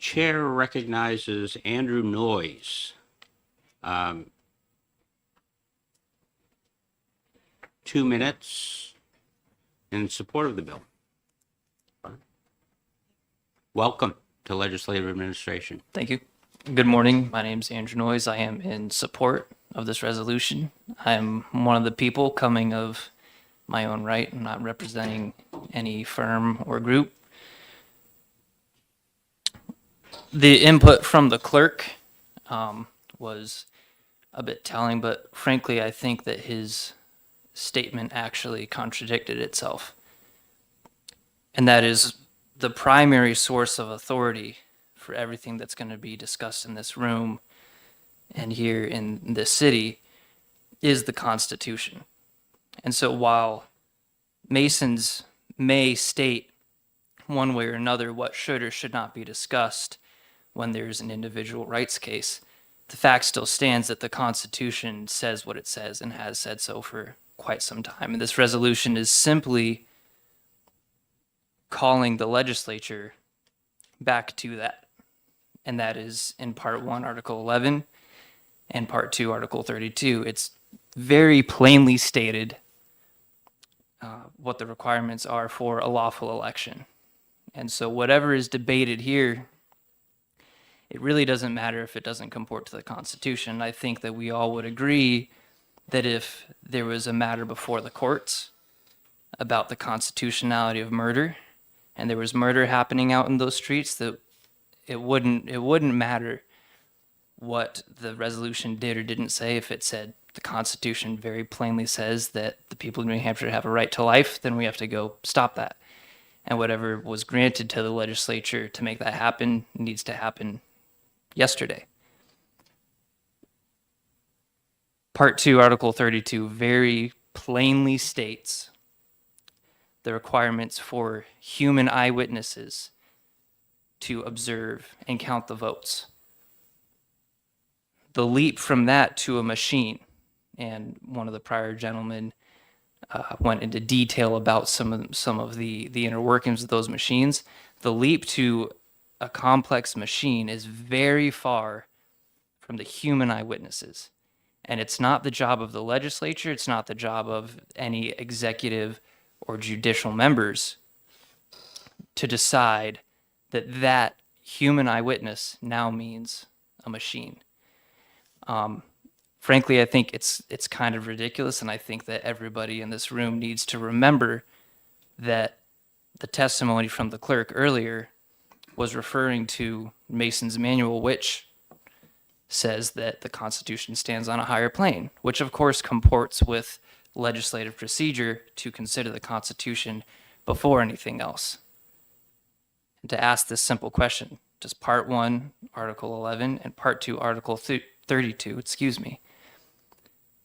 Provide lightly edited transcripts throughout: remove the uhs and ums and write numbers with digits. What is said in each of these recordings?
Chair recognizes Andrew Noyes. 2 minutes in support of the bill. Welcome to Legislative Administration. Thank you. Good morning. My name is Andrew Noyes. I am in support of this resolution. I'm one of the people coming of my own right. I'm not representing any firm or group. The input from the clerk was a bit telling, but frankly, I think that his statement actually contradicted itself. And that is the primary source of authority for everything that's going to be discussed in this room and here in this city is the Constitution. And so while Masons may state one way or another what should or should not be discussed when there's an individual rights case, the fact still stands that the Constitution says what it says and has said so for quite some time. And this resolution is simply calling the legislature back to that. And that is in Part 1, Article 11, and Part 2, Article 32. It's very plainly stated what the requirements are for a lawful election. And so whatever is debated here, it really doesn't matter if it doesn't comport to the Constitution. I think that we all would agree that if there was a matter before the courts about the constitutionality of murder, and there was murder happening out in those streets, that it wouldn't matter what the resolution did or didn't say. If it said the Constitution very plainly says that the people of New Hampshire have a right to life, then we have to go stop that. And whatever was granted to the legislature to make that happen needs to happen yesterday. Part 2, Article 32 very plainly states the requirements for human eyewitnesses to observe and count the votes. The leap from that to a machine, and one of the prior gentlemen went into detail about some of the inner workings of those machines. The leap to a complex machine is very far from the human eyewitnesses. And it's not the job of the legislature, it's not the job of any executive or judicial members to decide that that human eyewitness now means a machine. Frankly, I think it's kind of ridiculous, and I think that everybody in this room needs to remember that the testimony from the clerk earlier was referring to Mason's manual, which says that the Constitution stands on a higher plane, which of course comports with legislative procedure to consider the Constitution before anything else. And to ask this simple question, does Part 1, Article 11, and Part 2, Article 32,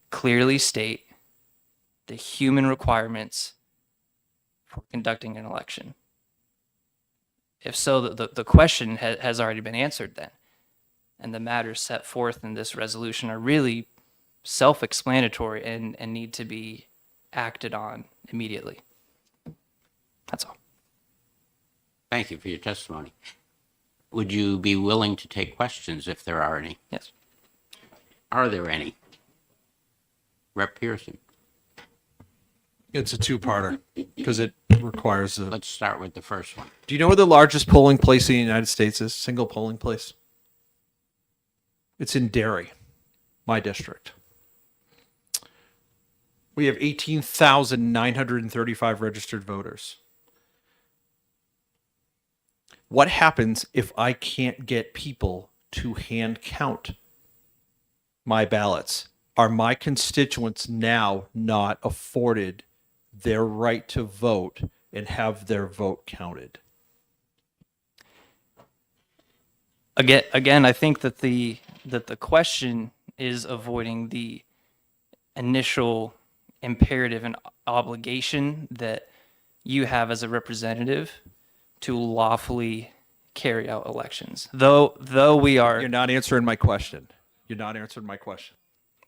clearly state the human requirements for conducting an election? If so, the question has already been answered then. And the matters set forth in this resolution are really self-explanatory and need to be acted on immediately. That's all. Thank you for your testimony. Would you be willing to take questions if there are any? Yes. Are there any? Rep. Pearson. It's a two-parter because it requires a... Let's start with the first one. Do you know where the largest polling place in the United States is? Single polling place? It's in Derry, my district. We have 18,935 registered voters. What happens if I can't get people to hand count my ballots? Are my constituents now not afforded their right to vote and have their vote counted? Again, I think that the question is avoiding the initial imperative and obligation that you have as a representative to lawfully carry out elections. Though we are... You're not answering my question. You're not answering my question.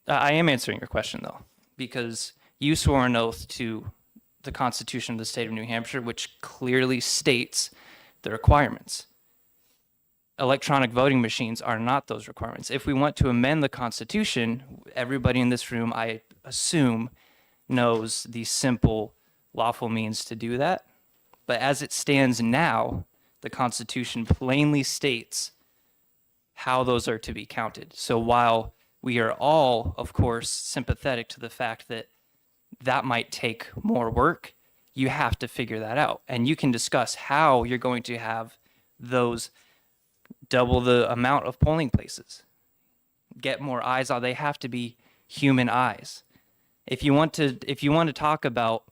I am answering your question, though, because you swore an oath to the Constitution of the state of New Hampshire, which clearly states the requirements. electronic voting machines are not those requirements. If we want to amend the Constitution, everybody in this room, I assume, knows the simple lawful means to do that. But as it stands now, the Constitution plainly states how those are to be counted. So while we are all, of course, sympathetic to the fact that that might take more work, you have to figure that out. And you can discuss how you're going to have those double the amount of polling places, get more eyes on. They have to be human eyes. If you want to talk about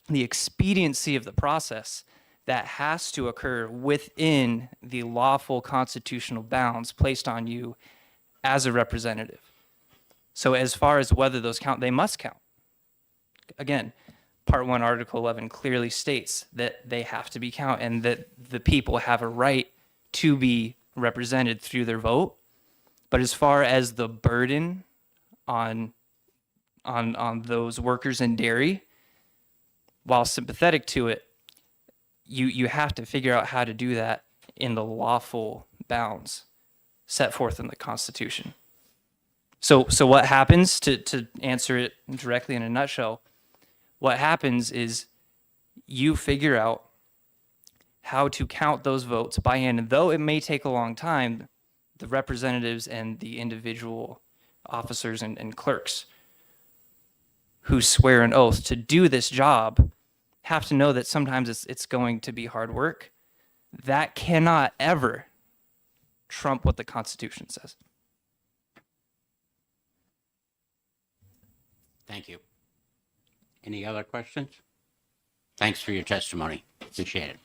the expediency of the process, that has to occur within the lawful constitutional bounds placed on you as a representative. So as far as whether those count, they must count. Again, Part 1, Article 11 clearly states that they have to be counted and that the people have a right to be represented through their vote. But as far as the burden on those workers in dairy, while sympathetic to it, you have to figure out how to do that in the lawful bounds set forth in the Constitution. So what happens, to answer it directly in a nutshell, what happens is you figure out how to count those votes by hand. And though it may take a long time, the representatives and the individual officers and clerks who swear an oath to do this job have to know that sometimes it's going to be hard work. That cannot ever trump what the Constitution says. Thank you. Any other questions? Thanks for your testimony. Appreciate it.